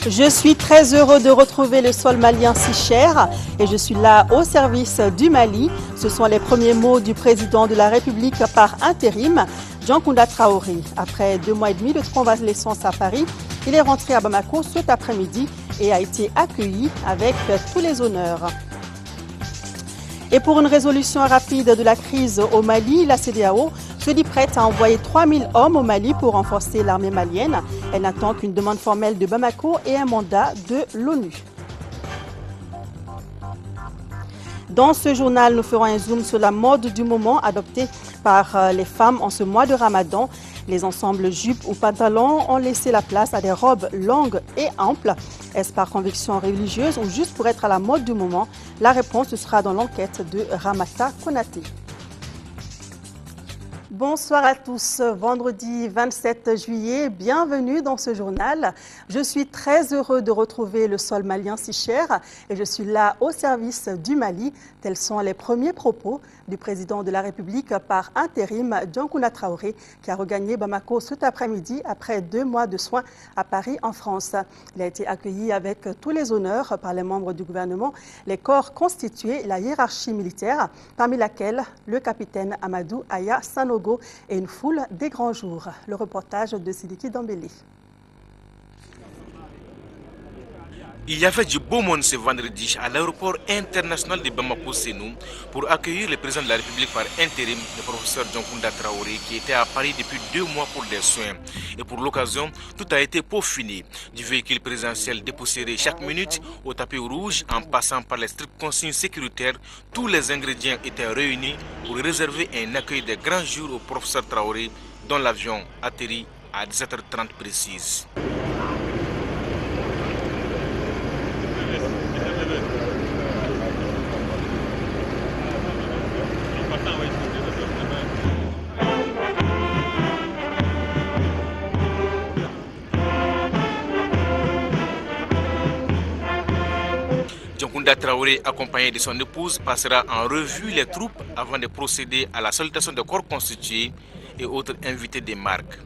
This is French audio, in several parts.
Je suis très heureux de retrouver le sol malien si cher et je suis là au service du Mali. Ce sont les premiers mots du président de la République par intérim, Djankounda Traoré. Après 2 mois et demi de convalescence à Paris, il est rentré à Bamako cet après-midi et a été accueilli avec tous les honneurs. Et pour une résolution rapide de la crise au Mali, la CEDEAO se dit prête à envoyer 3000 hommes au Mali pour renforcer l'armée malienne. Elle n'attend qu'une demande formelle de Bamako et un mandat de l'ONU. Dans ce journal, nous ferons un zoom sur la mode du moment adoptée par les femmes en ce mois de Ramadan. Les ensembles jupes ou pantalons ont laissé la place à des robes longues et amples. Est-ce par conviction religieuse ou juste pour être à la mode du moment? La réponse sera dans l'enquête de Ramata Konaté. Bonsoir à tous, vendredi 27 juillet, bienvenue dans ce journal. Je suis très heureux de retrouver le sol malien si cher et je suis là au service du Mali. Tels sont les premiers propos du président de la République par intérim, Djankounda Traoré, qui a regagné Bamako cet après-midi après 2 mois de soins à Paris en France. Il a été accueilli avec tous les honneurs par les membres du gouvernement, les corps constitués, la hiérarchie militaire, parmi laquelle le capitaine Amadou Aya Sanogo et une foule des grands jours. Le reportage de Sidiki Dambélé. Il y avait du beau monde ce vendredi à l'aéroport international de Bamako-Sénou pour accueillir le président de la République par intérim, le professeur Djankounda Traoré, qui était à Paris depuis 2 mois pour des soins. Et pour l'occasion, tout a été peaufiné. Du véhicule présidentiel dépoussiéré chaque minute au tapis rouge, en passant par les strictes consignes sécuritaires, tous les ingrédients étaient réunis pour réserver un accueil de grands jours au professeur Traoré, dont l'avion atterrit à 17h30 précise. Djankounda Traoré, accompagné de son épouse, passera en revue les troupes avant de procéder à la salutation des corps constitués et autres invités des marques.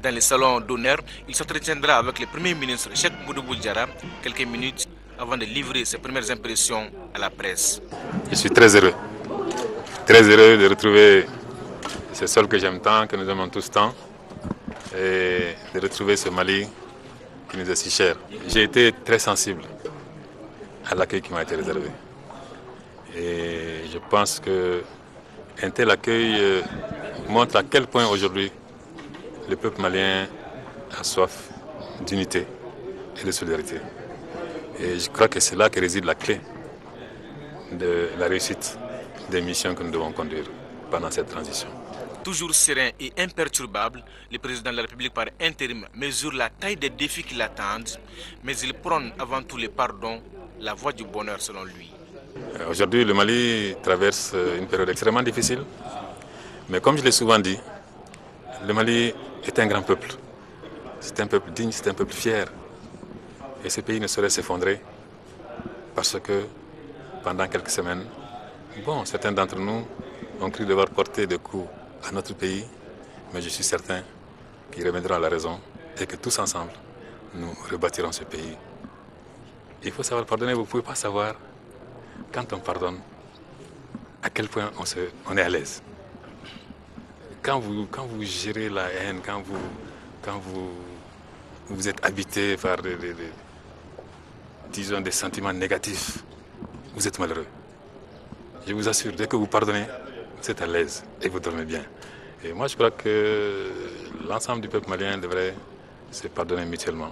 Dans le salon d'honneur, il s'entretiendra avec le Premier ministre Cheikh Moudoubou Diarra quelques minutes avant de livrer ses premières impressions à la presse. Je suis très heureux de retrouver ce sol que j'aime tant, que nous aimons tous tant, et de retrouver ce Mali qui nous est si cher. J'ai été très sensible à l'accueil qui m'a été réservé. Et je pense qu'un tel accueil montre à quel point aujourd'hui le peuple malien a soif d'unité et de solidarité. Et je crois que c'est là que réside la clé de la réussite des missions que nous devons conduire pendant cette transition. Toujours serein et imperturbable, le président de la République par intérim mesure la taille des défis qui l'attendent, mais il prône avant tout le pardon, la voie du bonheur selon lui. Aujourd'hui, le Mali traverse une période extrêmement difficile, mais comme je l'ai souvent dit, le Mali est un grand peuple. C'est un peuple digne, c'est un peuple fier. Et ce pays ne saurait s'effondrer parce que pendant quelques semaines, certains d'entre nous ont cru devoir porter des coups à notre pays, mais je suis certain qu'ils reviendront à la raison et que tous ensemble, nous rebâtirons ce pays. Il faut savoir pardonner, vous ne pouvez pas savoir, quand on pardonne, à quel point on est à l'aise. Quand vous gérez la haine, quand vous êtes habité par des sentiments négatifs, vous êtes malheureux. Je vous assure, dès que vous pardonnez, vous êtes à l'aise et vous dormez bien. Et moi, je crois que l'ensemble du peuple malien devrait se pardonner mutuellement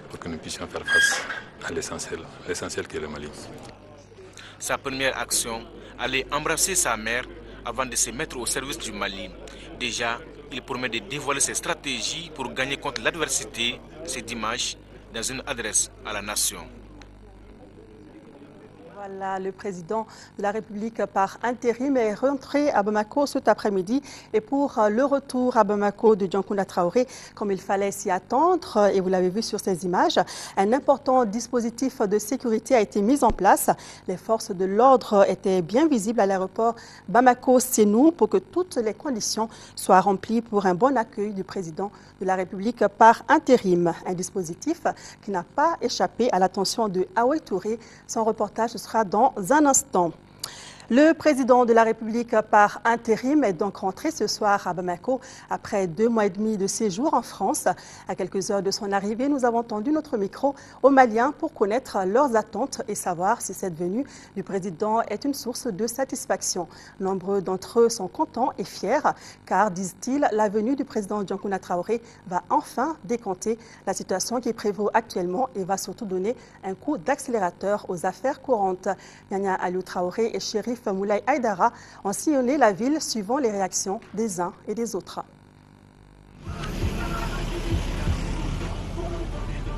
pour que nous puissions faire face à l'essentiel qui est le Mali. Sa première action, aller embrasser sa mère avant de se mettre au service du Mali. Déjà, il promet de dévoiler ses stratégies pour gagner contre l'adversité ce dimanche dans une adresse à la nation. Voilà, le président de la République par intérim est rentré à Bamako cet après-midi. Et pour le retour à Bamako de Dioncounda Traoré, comme il fallait s'y attendre, et vous l'avez vu sur ces images, un important dispositif de sécurité a été mis en place. Les forces de l'ordre étaient bien visibles à l'aéroport Bamako-Sénou pour que toutes les conditions soient remplies pour un bon accueil du président de la République par intérim. Un dispositif qui n'a pas échappé à l'attention de Aoué Touré. Son reportage sera dans un instant. Le président de la République par intérim est donc rentré ce soir à Bamako après 2 mois et demi de séjour en France. À quelques heures de son arrivée, nous avons tendu notre micro aux Maliens pour connaître leurs attentes et savoir si cette venue du président est une source de satisfaction. Nombreux d'entre eux sont contents et fiers car, disent-ils, la venue du président Dioncounda Traoré va enfin décanter la situation qui prévaut actuellement et va surtout donner un coup d'accélérateur aux affaires courantes. Nyanya Aliou Traoré et Chérif Moulay Aïdara ont sillonné la ville suivant les réactions des uns et des autres.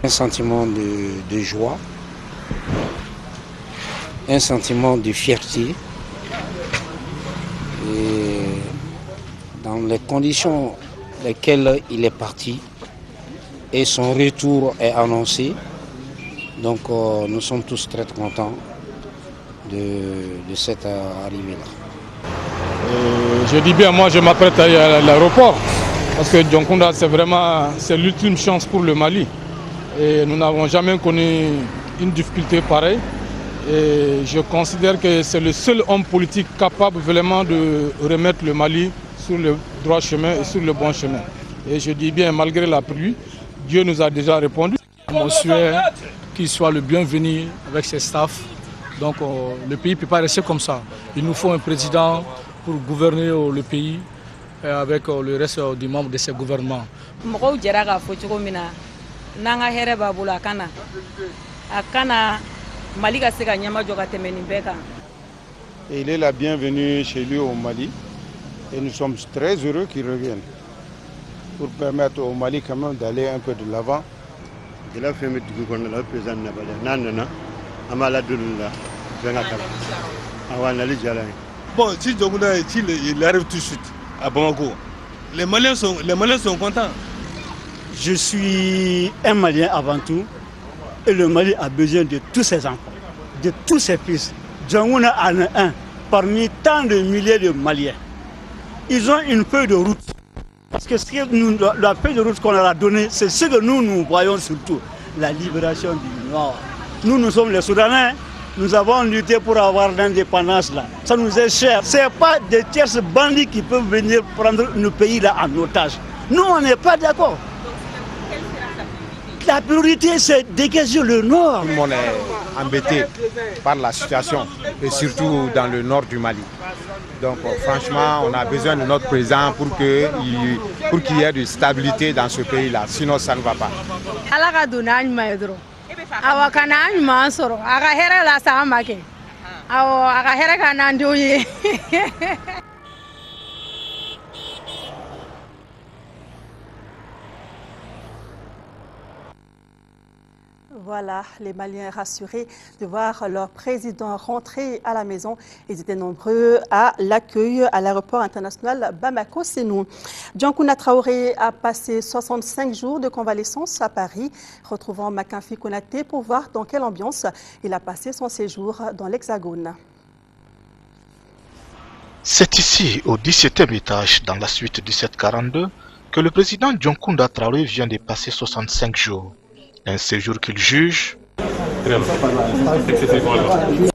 Un sentiment de joie, un sentiment de fierté. Et dans les conditions dans lesquelles il est parti et son retour est annoncé, donc nous sommes tous très contents de cette arrivée-là. Je dis bien, moi je m'apprête à aller à l'aéroport parce que Dioncounda c'est l'ultime chance pour le Mali. Et nous n'avons jamais connu une difficulté pareille. Et je considère que c'est le seul homme politique capable vraiment de remettre le Mali sur le droit chemin et sur le bon chemin. Et je dis bien, malgré la pluie, Dieu nous a déjà répondu. Mon souhait qu'il soit le bienvenu avec ses staffs. Donc le pays ne peut pas rester comme ça. Il nous faut un président pour gouverner le pays avec le reste des membres de ce gouvernement. Il est la bienvenue chez lui au Mali et nous sommes très heureux qu'il revienne pour permettre au Mali quand même d'aller un peu de l'avant. Bon, si Dioncounda il arrive tout de suite à Bamako, les Maliens sont contents. Je suis un Malien avant tout et le Mali a besoin de tous ses enfants, de tous ses fils. Dioncounda en est un parmi tant de milliers de Maliens. Ils ont une feuille de route. Parce que la feuille de route qu'on leur a donnée, c'est ce que nous voyons surtout, la libération du Nord. Nous sommes les Soudanais, nous avons lutté pour avoir l'indépendance là. Ça nous est cher. Ce n'est pas des tierces bandits qui peuvent venir prendre nos pays là en otage. Nous, on n'est pas d'accord. La priorité, c'est dégager le Nord. Tout le monde est embêté par la situation, et surtout dans le nord du Mali. Donc franchement, on a besoin de notre président pour qu'il y ait de stabilité dans ce pays-là. Sinon, ça ne va pas. Voilà, les Maliens rassurés de voir leur président rentrer à la maison. Ils étaient nombreux à l'accueil à l'aéroport international Bamako-Sénou. Dioncounda Traoré a passé 65 jours de convalescence à Paris, retrouvant Makanfi Konaté pour voir dans quelle ambiance il a passé son séjour dans l'Hexagone. C'est ici, au 17e étage, dans la suite 1742, que le président Dioncounda Traoré vient de passer 65 jours. Un séjour qu'il juge.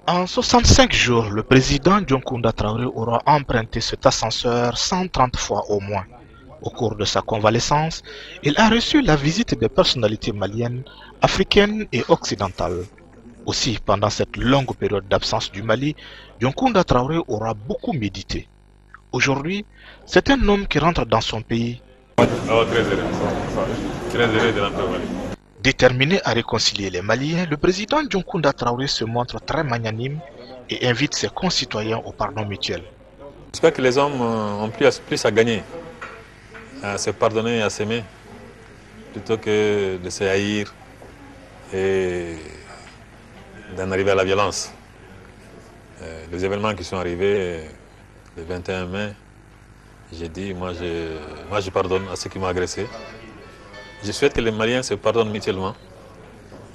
En 65 jours, le président Dioncounda Traoré aura emprunté cet ascenseur 130 fois au moins. Au cours de sa convalescence, il a reçu la visite des personnalités maliennes, africaines et occidentales. Aussi, pendant cette longue période d'absence du Mali, Dioncounda Traoré aura beaucoup médité. Aujourd'hui, c'est un homme qui rentre dans son pays. Déterminé à réconcilier les Maliens, le président Dioncounda Traoré se montre très magnanime et invite ses concitoyens au pardon mutuel. J'espère que les hommes ont plus à gagner, à se pardonner et à s'aimer, plutôt que de se haïr et d'en arriver à la violence. Les événements qui sont arrivés le 21 mai, j'ai dit, moi je pardonne à ceux qui m'ont agressé. Je souhaite que les Maliens se pardonnent mutuellement.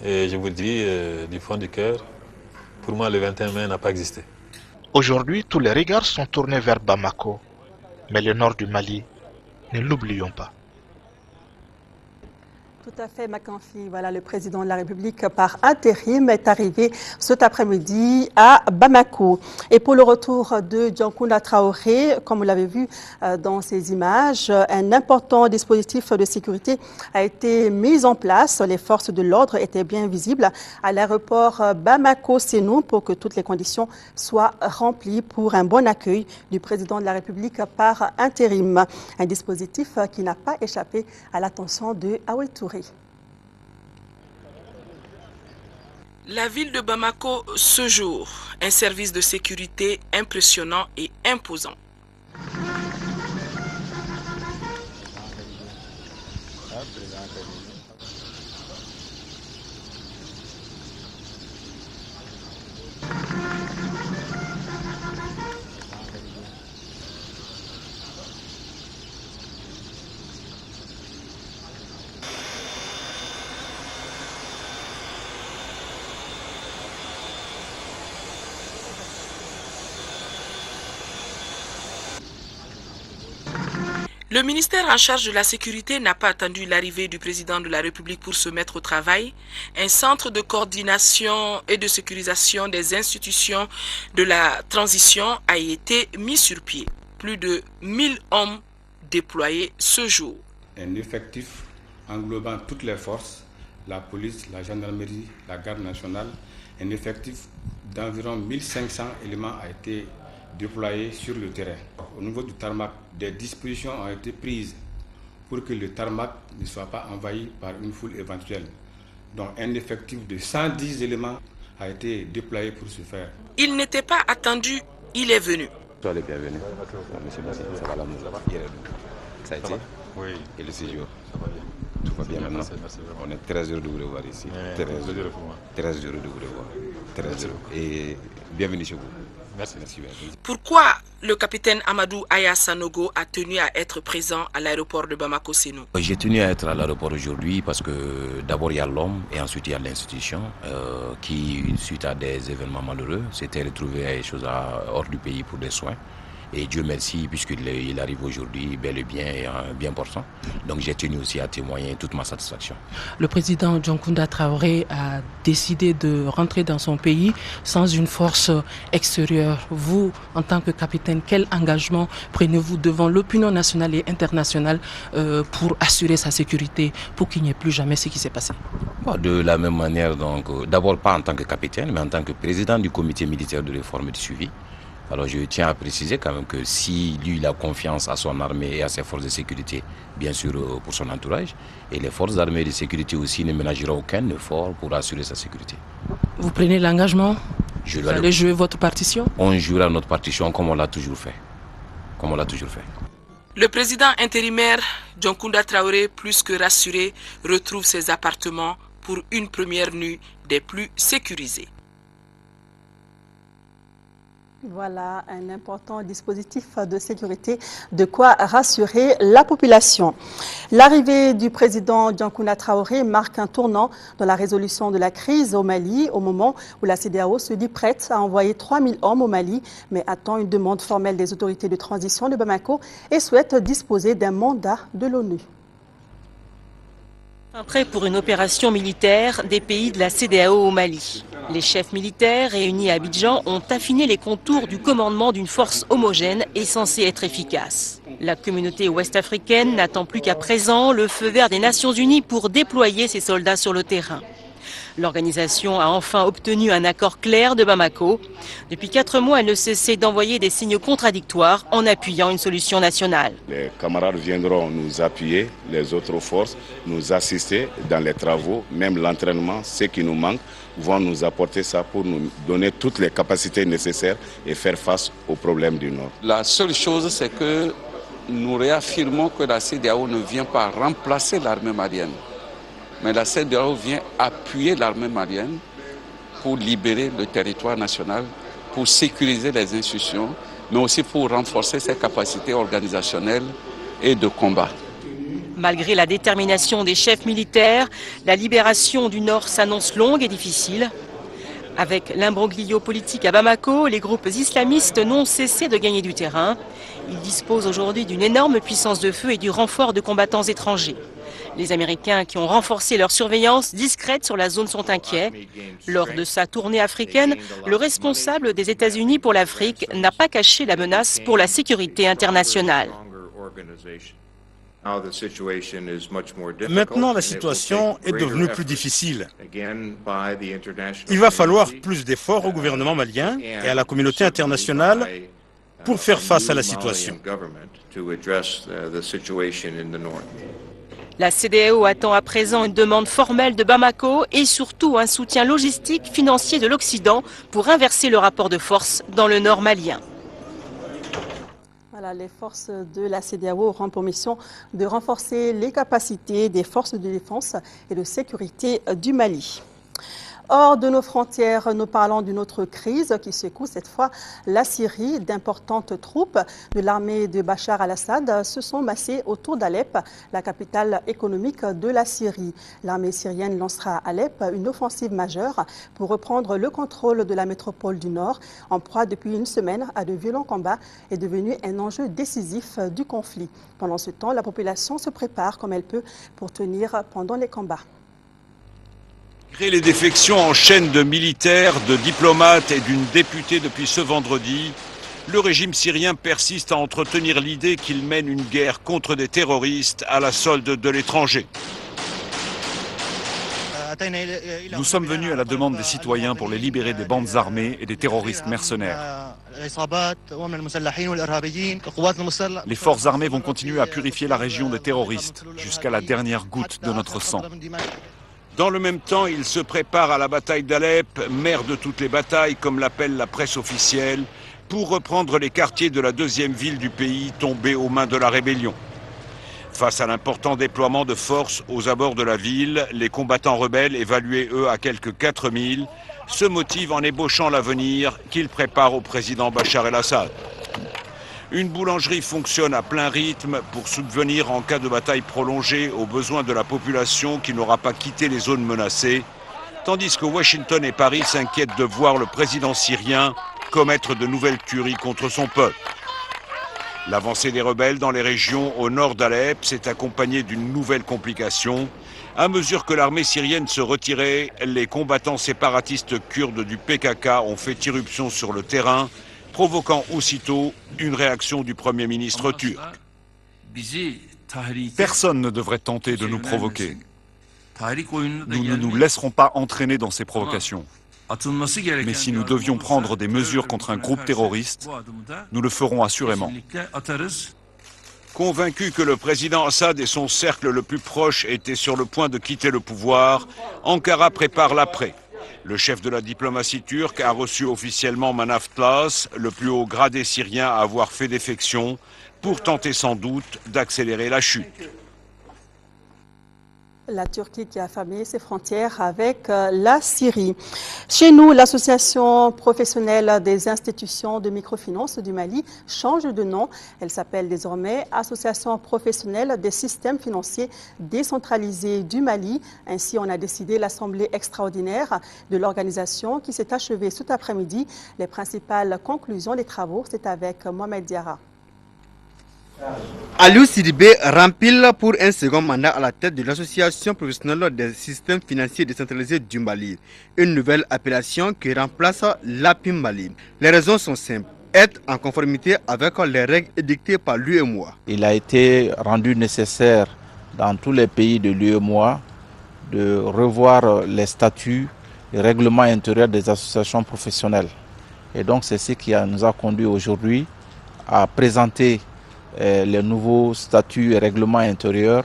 Et je vous dis du fond du cœur, pour moi le 21 mai n'a pas existé. Aujourd'hui, tous les regards sont tournés vers Bamako. Mais le nord du Mali, ne l'oublions pas. Tout à fait, Makanfi. Voilà, le président de la République par intérim est arrivé cet après-midi à Bamako. Et pour le retour de Dioncounda Traoré, comme vous l'avez vu dans ces images, un important dispositif de sécurité a été mis en place. Les forces de l'ordre étaient bien visibles à l'aéroport Bamako-Sénou pour que toutes les conditions soient remplies pour un bon accueil du président de la République par intérim. Un dispositif qui n'a pas échappé à l'attention de Aoué Touré. La ville de Bamako ce jour, un service de sécurité impressionnant et imposant. Le ministère en charge de la sécurité n'a pas attendu l'arrivée du président de la République pour se mettre au travail. Un centre de coordination et de sécurisation des institutions de la transition a été mis sur pied. Plus de 1000 hommes déployés ce jour. Un effectif englobant toutes les forces, la police, la gendarmerie, la garde nationale, un effectif d'environ 1500 éléments a été déployés sur le terrain. Au niveau du tarmac, des dispositions ont été prises pour que le tarmac ne soit pas envahi par une foule éventuelle. Donc un effectif de 110 éléments a été déployé pour ce faire. Il n'était pas attendu, il est venu. Sois le bienvenu. Monsieur Bassi, ça va l'amour. Ça a été? Oui. Et le séjour? Ça va bien. Tout va bien maintenant. Merci. On est très heureux de vous revoir ici. Très heureux de vous revoir. Très heureux. Et bienvenue chez vous. Merci. Pourquoi le capitaine Amadou Aya Sanogo a tenu à être présent à l'aéroport de Bamako-Sénou? J'ai tenu à être à l'aéroport aujourd'hui parce que d'abord il y a l'homme et ensuite il y a l'institution qui, suite à des événements malheureux, s'était retrouvé à des choses hors du pays pour des soins. Et Dieu merci, puisqu'il arrive aujourd'hui bel et bien et bien portant. Donc j'ai tenu aussi à témoigner toute ma satisfaction. Le président Dioncounda Traoré a décidé de rentrer dans son pays sans une force extérieure. Vous, en tant que capitaine, quel engagement prenez-vous devant l'opinion nationale et internationale pour assurer sa sécurité, pour qu'il n'y ait plus jamais ce qui s'est passé? De la même manière, donc, d'abord pas en tant que capitaine, mais en tant que président du comité militaire de réforme et de suivi. Alors je tiens à préciser quand même que si lui il a confiance à son armée et à ses forces de sécurité, bien sûr pour son entourage, et les forces armées et de sécurité aussi ne ménageront aucun effort pour assurer sa sécurité. Vous prenez l'engagement? Vous allez jouer votre partition? On jouera notre partition comme on l'a toujours fait. Le président intérimaire Dioncounda Traoré, plus que rassuré, retrouve ses appartements pour une première nuit des plus sécurisés. Voilà un important dispositif de sécurité, de quoi rassurer la population. L'arrivée du président Dioncounda Traoré marque un tournant dans la résolution de la crise au Mali, au moment où la CEDEAO se dit prête à envoyer 3000 hommes au Mali, mais attend une demande formelle des autorités de transition de Bamako et souhaite disposer d'un mandat de l'ONU. Prêt pour une opération militaire des pays de la CEDEAO au Mali. Les chefs militaires réunis à Abidjan ont affiné les contours du commandement d'une force homogène et censée être efficace. La communauté ouest-africaine n'attend plus qu'à présent le feu vert des Nations Unies pour déployer ses soldats sur le terrain. L'organisation a enfin obtenu un accord clair de Bamako. Depuis 4 mois, elle ne cessait d'envoyer des signes contradictoires en appuyant une solution nationale. Les camarades viendront nous appuyer, les autres forces, nous assister dans les travaux, même l'entraînement, ce qui nous manque, vont nous apporter ça pour nous donner toutes les capacités nécessaires et faire face aux problèmes du Nord. La seule chose, c'est que nous réaffirmons que la CEDEAO ne vient pas remplacer l'armée malienne. Mais la CEDEAO vient appuyer l'armée malienne pour libérer le territoire national, pour sécuriser les institutions, mais aussi pour renforcer ses capacités organisationnelles et de combat. Malgré la détermination des chefs militaires, la libération du Nord s'annonce longue et difficile. Avec l'imbroglio politique à Bamako, les groupes islamistes n'ont cessé de gagner du terrain. Ils disposent aujourd'hui d'une énorme puissance de feu et du renfort de combattants étrangers. Les Américains qui ont renforcé leur surveillance discrète sur la zone sont inquiets. Lors de sa tournée africaine, le responsable des États-Unis pour l'Afrique n'a pas caché la menace pour la sécurité internationale. Maintenant, la situation est devenue plus difficile. Il va falloir plus d'efforts au gouvernement malien et à la communauté internationale pour faire face à la situation. La CEDEAO attend à présent une demande formelle de Bamako et surtout un soutien logistique financier de l'Occident pour inverser le rapport de force dans le nord malien. Voilà, les forces de la CEDEAO auront pour mission de renforcer les capacités des forces de défense et de sécurité du Mali. Hors de nos frontières, nous parlons d'une autre crise qui secoue cette fois la Syrie. D'importantes troupes de l'armée de Bachar al-Assad se sont massées autour d'Alep, la capitale économique de la Syrie. L'armée syrienne lancera à Alep une offensive majeure pour reprendre le contrôle de la métropole du Nord. En proie depuis une semaine à de violents combats, est devenu un enjeu décisif du conflit. Pendant ce temps, la population se prépare comme elle peut pour tenir pendant les combats. Malgré les défections en chaîne de militaires, de diplomates et d'une députée depuis ce vendredi, le régime syrien persiste à entretenir l'idée qu'il mène une guerre contre des terroristes à la solde de l'étranger. Nous sommes venus à la demande des citoyens pour les libérer des bandes armées et des terroristes mercenaires. Les forces armées vont continuer à purifier la région des terroristes jusqu'à la dernière goutte de notre sang. Dans le même temps, il se prépare à la bataille d'Alep, mère de toutes les batailles, comme l'appelle la presse officielle, pour reprendre les quartiers de la deuxième ville du pays tombée aux mains de la rébellion. Face à l'important déploiement de forces aux abords de la ville, les combattants rebelles, évalués eux à quelques 4000, se motivent en ébauchant l'avenir qu'ils préparent au président Bachar el-Assad. Une boulangerie fonctionne à plein rythme pour subvenir en cas de bataille prolongée aux besoins de la population qui n'aura pas quitté les zones menacées, tandis que Washington et Paris s'inquiètent de voir le président syrien commettre de nouvelles tueries contre son peuple. L'avancée des rebelles dans les régions au nord d'Alep s'est accompagnée d'une nouvelle complication. À mesure que l'armée syrienne se retirait, les combattants séparatistes kurdes du PKK ont fait irruption sur le terrain, provoquant aussitôt une réaction du Premier ministre turc. Personne ne devrait tenter de nous provoquer. Nous ne nous laisserons pas entraîner dans ces provocations. Mais si nous devions prendre des mesures contre un groupe terroriste, nous le ferons assurément. Convaincu que le président Assad et son cercle le plus proche étaient sur le point de quitter le pouvoir, Ankara prépare l'après. Le chef de la diplomatie turque a reçu officiellement Manaf Tlas, le plus haut gradé syrien à avoir fait défection, pour tenter sans doute d'accélérer la chute. La Turquie qui a fermé ses frontières avec la Syrie. Chez nous, l'association professionnelle des institutions de microfinance du Mali change de nom. Elle s'appelle désormais Association professionnelle des systèmes financiers décentralisés du Mali. Ainsi, on a décidé l'assemblée extraordinaire de l'organisation qui s'est achevée cet après-midi. Les principales conclusions des travaux, c'est avec Mohamed Diarra. Aliou Sidibé rempile pour un second mandat à la tête de l'association professionnelle des systèmes financiers décentralisés du Mali, une nouvelle appellation qui remplace l'APIM Mali. Les raisons sont simples, être en conformité avec les règles édictées par l'UEMOA. Il a été rendu nécessaire dans tous les pays de l'UEMOA de revoir les statuts et règlements intérieurs des associations professionnelles. Et donc c'est ce qui nous a conduit aujourd'hui à présenter les nouveaux statuts et règlements intérieurs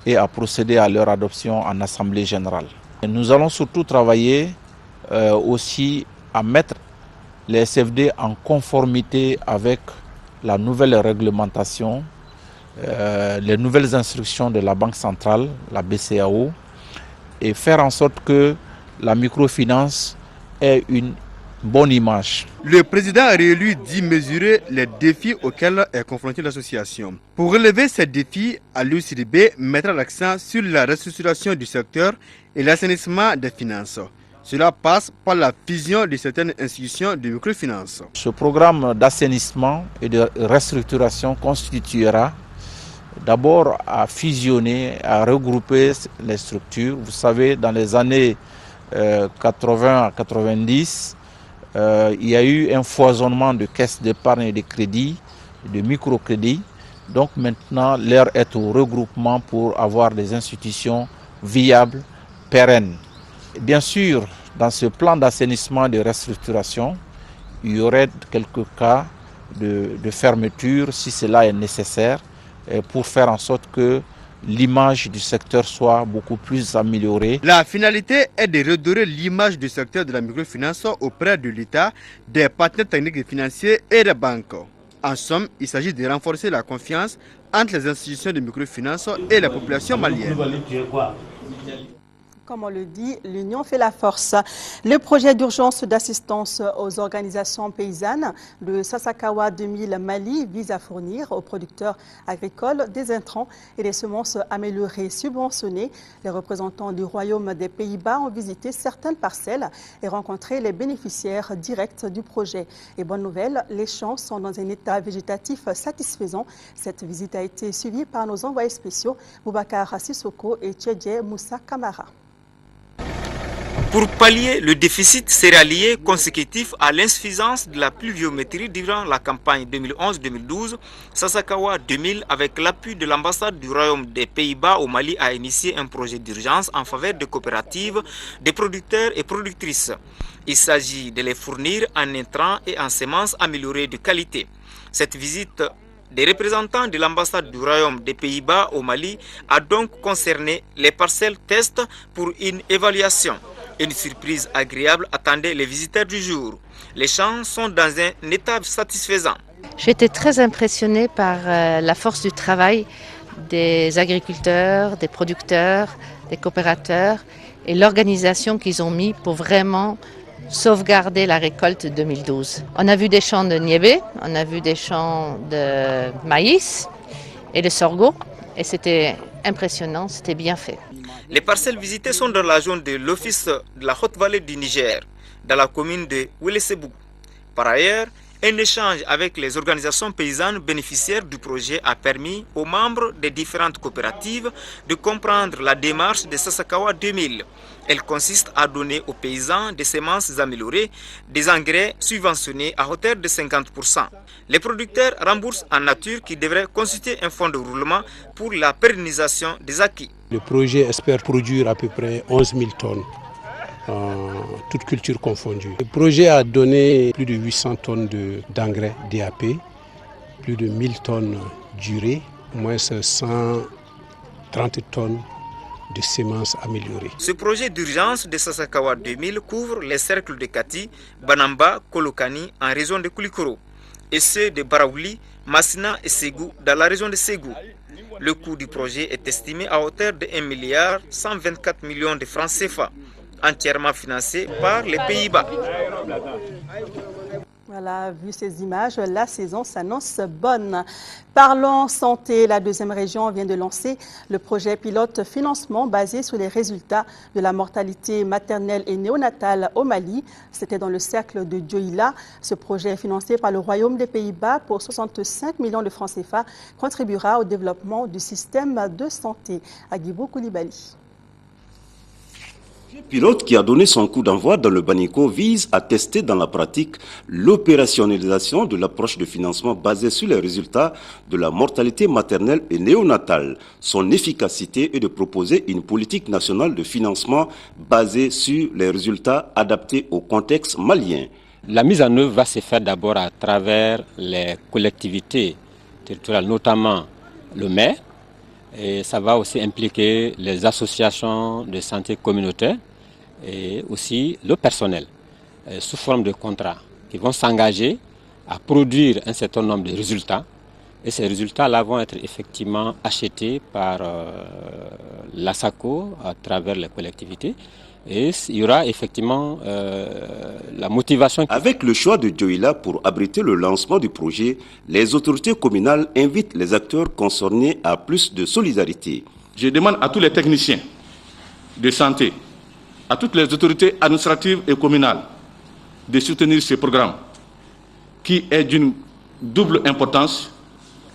et à procéder à leur adoption en Assemblée générale. Et nous allons surtout travailler aussi à mettre les SFD en conformité avec la nouvelle réglementation, les nouvelles instructions de la Banque centrale, la BCEAO, et faire en sorte que la microfinance ait une bonne image. Le président réélu dit mesurer les défis auxquels est confrontée l'association. Pour relever ces défis, Aliou Sidibé mettra l'accent sur la restructuration du secteur et l'assainissement des finances. Cela passe par la fusion de certaines institutions de microfinance. Ce programme d'assainissement et de restructuration constituera d'abord à fusionner, à regrouper les structures. Vous savez, dans les années 80 à 90, il y a eu un foisonnement de caisses d'épargne et de crédit, de microcrédits. Donc maintenant, l'heure est au regroupement pour avoir des institutions viables, pérennes. Bien sûr, dans ce plan d'assainissement et de restructuration, il y aurait quelques cas de fermeture si cela est nécessaire pour faire en sorte que l'image du secteur soit beaucoup plus améliorée. La finalité est de redorer l'image du secteur de la microfinance auprès de l'État, des partenaires techniques et financiers et des banques. En somme, il s'agit de renforcer la confiance entre les institutions de microfinance et la population malienne. Comme on le dit, l'union fait la force. Le projet d'urgence d'assistance aux organisations paysannes de Sasakawa 2000 Mali vise à fournir aux producteurs agricoles des intrants et des semences améliorées subventionnées. Les représentants du Royaume des Pays-Bas ont visité certaines parcelles et rencontré les bénéficiaires directs du projet. Et bonne nouvelle, les champs sont dans un état végétatif satisfaisant. Cette visite a été suivie par nos envoyés spéciaux Boubacar Sissoko et Tchédje Moussa Kamara. Pour pallier le déficit céréalier consécutif à l'insuffisance de la pluviométrie durant la campagne 2011-2012, Sasakawa 2000, avec l'appui de l'ambassade du Royaume des Pays-Bas au Mali, a initié un projet d'urgence en faveur de coopératives, de producteurs et productrices. Il s'agit de les fournir en intrants et en semences améliorées de qualité. Cette visite des représentants de l'ambassade du Royaume des Pays-Bas au Mali a donc concerné les parcelles test pour une évaluation. Une surprise agréable attendait les visiteurs du jour. Les champs sont dans un état satisfaisant. J'étais très impressionnée par la force du travail des agriculteurs, des producteurs, des coopérateurs et l'organisation qu'ils ont mis pour vraiment sauvegarder la récolte 2012. On a vu des champs de niébé, on a vu des champs de maïs et de sorgho et c'était impressionnant, c'était bien fait. Les parcelles visitées sont dans la zone de l'Office de la Haute-Vallée du Niger, dans la commune de Ouelessebou. Par ailleurs, un échange avec les organisations paysannes bénéficiaires du projet a permis aux membres des différentes coopératives de comprendre la démarche de Sasakawa 2000. Elle consiste à donner aux paysans des semences améliorées, des engrais subventionnés à hauteur de 50%. Les producteurs remboursent en nature qui devrait constituer un fonds de roulement pour la pérennisation des acquis. Le projet espère produire à peu près 11 000 tonnes. Toutes cultures confondues. Le projet a donné plus de 800 tonnes d'engrais DAP, plus de 1000 tonnes d'urée, moins 130 tonnes de semences améliorées. Ce projet d'urgence de Sasakawa 2000 couvre les cercles de Kati, Banamba, Kolokani en région de Koulikoro et ceux de Baraouli, Massina et Ségou dans la région de Ségou. Le coût du projet est estimé à hauteur de 1,124 milliard de francs CFA. Entièrement financé par les Pays-Bas. Voilà, vu ces images, la saison s'annonce bonne. Parlons santé, la deuxième région vient de lancer le projet pilote financement basé sur les résultats de la mortalité maternelle et néonatale au Mali. C'était dans le cercle de Dioïla. Ce projet financé par le Royaume des Pays-Bas pour 65 millions de francs CFA contribuera au développement du système de santé. Agibou Koulibaly. Le pilote qui a donné son coup d'envoi dans le Banico vise à tester dans la pratique l'opérationnalisation de l'approche de financement basée sur les résultats de la mortalité maternelle et néonatale. Son efficacité est de proposer une politique nationale de financement basée sur les résultats adaptés au contexte malien. La mise en œuvre va se faire d'abord à travers les collectivités territoriales, notamment le maire. Et ça va aussi impliquer les associations de santé communautaire et aussi le personnel sous forme de contrats qui vont s'engager à produire un certain nombre de résultats. Et ces résultats-là vont être effectivement achetés par l'ASACO à travers les collectivités Et il y aura effectivement la motivation. Avec le choix de Dioïla pour abriter le lancement du projet, les autorités communales invitent les acteurs concernés à plus de solidarité. Je demande à tous les techniciens de santé, à toutes les autorités administratives et communales de soutenir ce programme qui est d'une double importance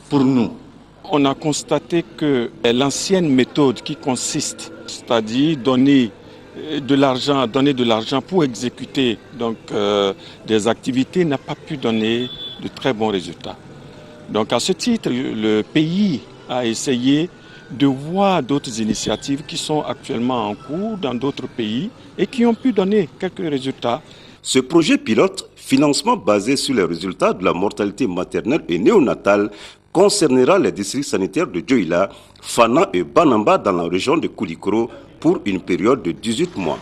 pour nous. On a constaté que l'ancienne méthode qui consiste, c'est-à-dire donner de l'argent pour exécuter des activités, n'a pas pu donner de très bons résultats. Donc à ce titre, le pays a essayé de voir d'autres initiatives qui sont actuellement en cours dans d'autres pays et qui ont pu donner quelques résultats. Ce projet pilote, financement basé sur les résultats de la mortalité maternelle et néonatale, concernera les districts sanitaires de Dioïla, Fana et Banamba dans la région de Koulikoro pour une période de 18 mois.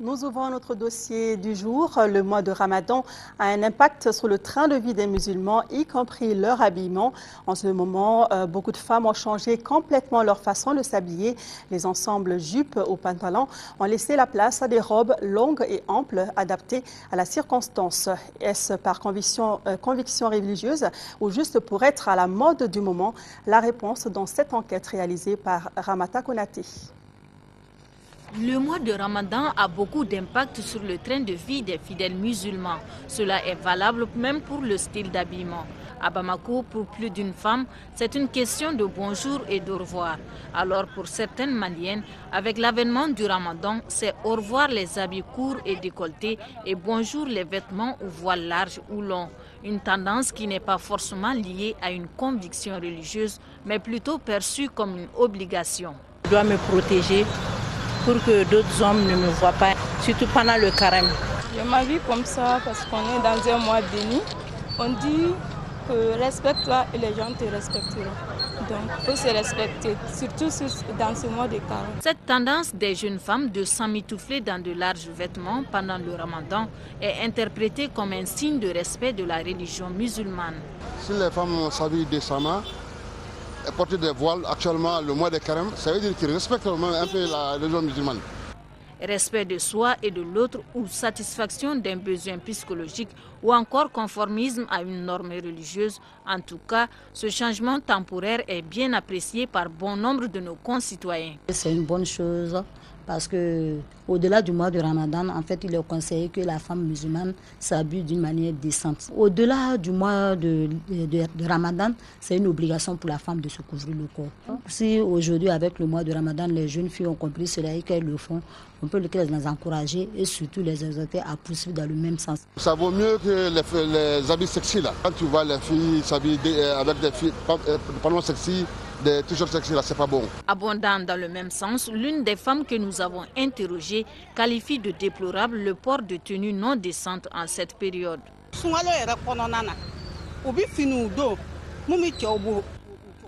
Nous ouvrons notre dossier du jour. Le mois de Ramadan a un impact sur le train de vie des musulmans, y compris leur habillement. En ce moment, beaucoup de femmes ont changé complètement leur façon de s'habiller. Les ensembles jupes ou pantalons ont laissé la place à des robes longues et amples, adaptées à la circonstance. Est-ce par conviction religieuse ou juste pour être à la mode du moment? La réponse dans cette enquête réalisée par Ramata Konaté. Le mois de Ramadan a beaucoup d'impact sur le train de vie des fidèles musulmans. Cela est valable même pour le style d'habillement. À Bamako, pour plus d'une femme, c'est une question de bonjour et d'au revoir. Alors pour certaines Maliennes, avec l'avènement du Ramadan, c'est au revoir les habits courts et décolletés et bonjour les vêtements ou voiles larges ou longs. Une tendance qui n'est pas forcément liée à une conviction religieuse, mais plutôt perçue comme une obligation. Je dois me protéger pour que d'autres hommes ne me voient pas, surtout pendant le carême. Je m'habille comme ça parce qu'on est dans un mois béni. On dit que respecte-toi et les gens te respecteront. Donc, il faut se respecter, surtout dans ce mois de carême. Cette tendance des jeunes femmes de s'emmitoufler dans de larges vêtements pendant le Ramadan est interprétée comme un signe de respect de la religion musulmane. Si les femmes s'habillent décemment, porter des voiles actuellement le mois de carême, ça veut dire qu'ils respectent un peu la religion musulmane. Respect de soi et de l'autre ou satisfaction d'un besoin psychologique ou encore conformisme à une norme religieuse. En tout cas, ce changement temporaire est bien apprécié par bon nombre de nos concitoyens. C'est une bonne chose parce que au-delà du mois de Ramadan, en fait, il est conseillé que la femme musulmane s'habille d'une manière décente. Au-delà du mois de Ramadan, c'est une obligation pour la femme de se couvrir le corps. Si aujourd'hui, avec le mois de Ramadan, les jeunes filles ont compris cela et qu'elles le font, on peut les encourager et surtout les exhorter à poursuivre dans le même sens. Ça vaut mieux que les habits sexy là. Quand tu vois les filles s'habiller avec des pantalons sexy, des t-shirts sexy là, c'est pas bon. Abondant dans le même sens, l'une des femmes que nous avons interrogées qualifie de déplorable le port de tenues non décentes en cette période.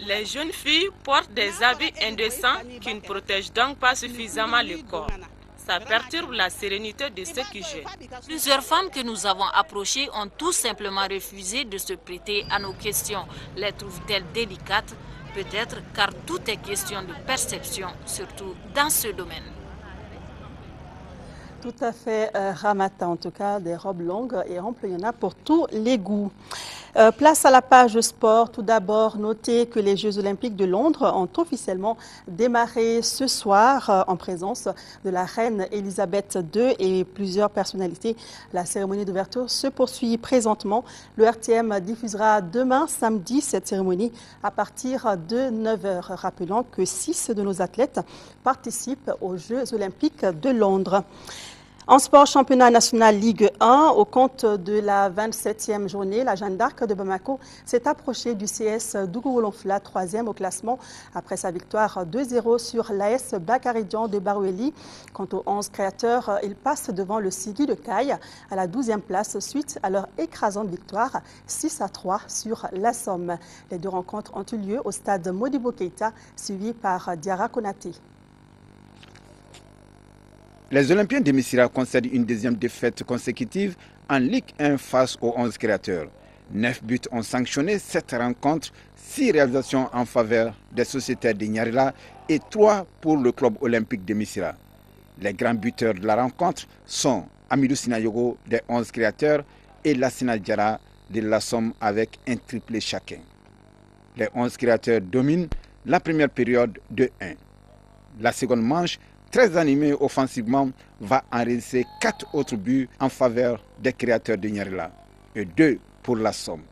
Les jeunes filles portent des habits indécents qui ne protègent donc pas suffisamment le corps. Ça perturbe la sérénité de ceux qui gênent. Plusieurs femmes que nous avons approchées ont tout simplement refusé de se prêter à nos questions. Les trouvent-elles délicates? Peut-être car tout est question de perception, surtout dans ce domaine. Tout à fait, Ramata, en tout cas, des robes longues et amples, il y en a pour tous les goûts. Place à la page sport. Tout d'abord, notez que les Jeux Olympiques de Londres ont officiellement démarré ce soir en présence de la reine Elisabeth II et plusieurs personnalités. La cérémonie d'ouverture se poursuit présentement. Le RTM diffusera demain, samedi, cette cérémonie à partir de 9h. Rappelons que 6 de nos athlètes participent aux Jeux Olympiques de Londres. En sport, championnat national Ligue 1, au compte de la 27e journée, la Jeanne d'Arc de Bamako s'est approchée du CS Dougou-Wolonfla, 3e au classement, après sa victoire 2-0 sur l'AS Bakaridian de Baroueli. Quant aux 11 créateurs, ils passent devant le Sigui de Caille à la 12e place suite à leur écrasante victoire 6-3 sur la Somme. Les deux rencontres ont eu lieu au stade Modibo Keïta, suivi par Diarra Konaté. Les Olympiens de Missira concèdent une deuxième défaite consécutive en Ligue 1 face aux 11 créateurs. 9 buts ont sanctionné cette rencontre, 6 réalisations en faveur des sociétaires de Nyarila et 3 pour le club olympique de Missira. Les grands buteurs de la rencontre sont Amidou Sinayogo des 11 créateurs et Lassina Diarra de la Somme avec un triplé chacun. Les 11 créateurs dominent la première période de 1. La seconde manche, très animée offensivement, va enregistrer 4 autres buts en faveur des créateurs de Nyarila et 2 pour la Somme.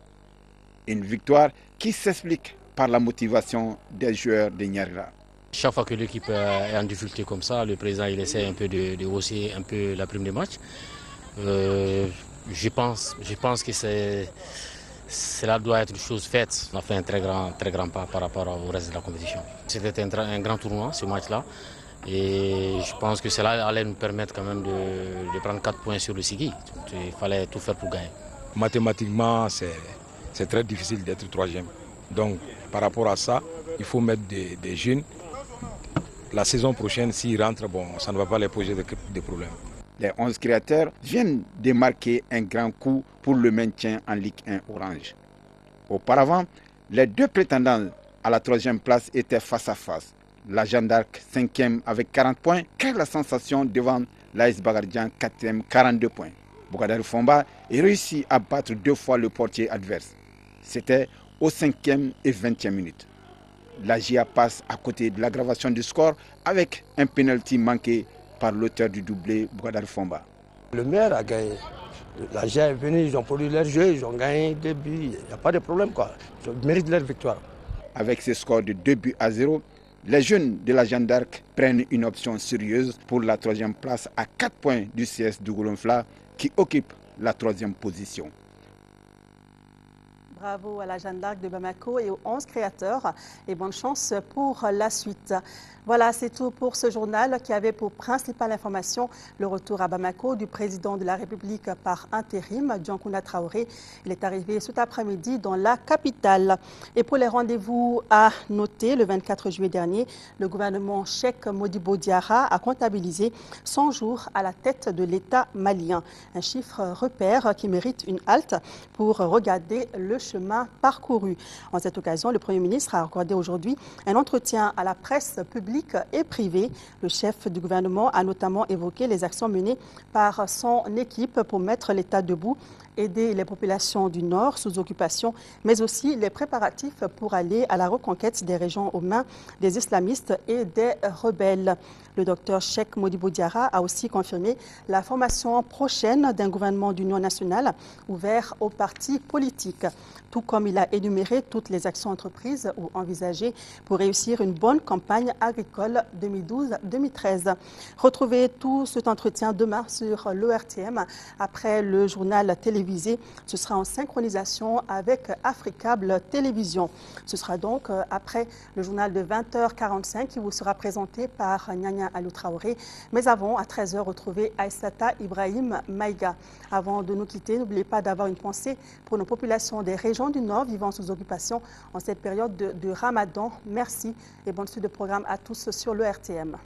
Une victoire qui s'explique par la motivation des joueurs de Nyarila. Chaque fois que l'équipe est en difficulté comme ça, le président il essaie un peu de hausser un peu la prime des matchs. Je pense que cela doit être une chose faite. On a fait un très grand pas par rapport au reste de la compétition. C'était un grand tournoi ce match-là et je pense que cela allait nous permettre quand même de prendre 4 points sur le Sigui. Il fallait tout faire pour gagner. Mathématiquement, c'est très difficile d'être troisième. Donc par rapport à ça, il faut mettre des jeunes. La saison prochaine, s'ils rentrent, ça ne va pas les poser de problèmes. Les 11 créateurs viennent de marquer un grand coup pour le maintien en Ligue 1 Orange. Auparavant, les 2 prétendants à la 3e place étaient face à face. La Jeanne d'Arc, 5e avec 40 points, crée la sensation devant l'AS Bagardian, 4e, 42 points. Bougadar Fomba est réussi à battre 2 fois le portier adverse. C'était au 5e et 20e minute. La GIA passe à côté de l'aggravation du score avec un penalty manqué par l'auteur du doublé, Bougadar Fomba. Le maire a gagné. La GIA est venue, ils ont produit leur jeu, ils ont gagné 2 buts. Il n'y a pas de problème, quoi. Ils méritent leur victoire. Avec ce score de 2-0, les jeunes de la Jeanne d'Arc prennent une option sérieuse pour la 3e place à 4 points du CS de Goulonfla qui occupe la 3e position. Bravo à la Jeanne d'Arc de Bamako et aux 11 créateurs et bonne chance pour la suite. Voilà, c'est tout pour ce journal qui avait pour principale information le retour à Bamako du président de la République par intérim, Djankouna Traoré. Il est arrivé cet après-midi dans la capitale. Et pour les rendez-vous à noter, le 24 juillet dernier, le gouvernement Cheikh Modibo Diarra a comptabilisé 100 jours à la tête de l'État malien. Un chiffre repère qui mérite une halte pour regarder le chemin parcouru. En cette occasion, le Premier ministre a accordé aujourd'hui un entretien à la presse publique et privée. Le chef du gouvernement a notamment évoqué les actions menées par son équipe pour mettre l'État debout, aider les populations du Nord sous occupation, mais aussi les préparatifs pour aller à la reconquête des régions aux mains des islamistes et des rebelles. Le docteur Cheikh Modibo Diarra a aussi confirmé la formation prochaine d'un gouvernement d'union nationale ouvert aux partis politiques, tout comme il a énuméré toutes les actions entreprises ou envisagées pour réussir une bonne campagne agricole 2012-2013. Retrouvez tout cet entretien demain sur l'ORTM après le journal télévisé. Ce sera en synchronisation avec Africable Télévision. Ce sera donc après le journal de 20h45 qui vous sera présenté par Nyanya Alou Traoré. Mais avant, à 13h, retrouvez Aïssata Ibrahim Maïga. Avant de nous quitter, n'oubliez pas d'avoir une pensée pour nos populations des régions du Nord vivant sous occupation en cette période de Ramadan. Merci et bonne suite de programme à tous sur le RTM.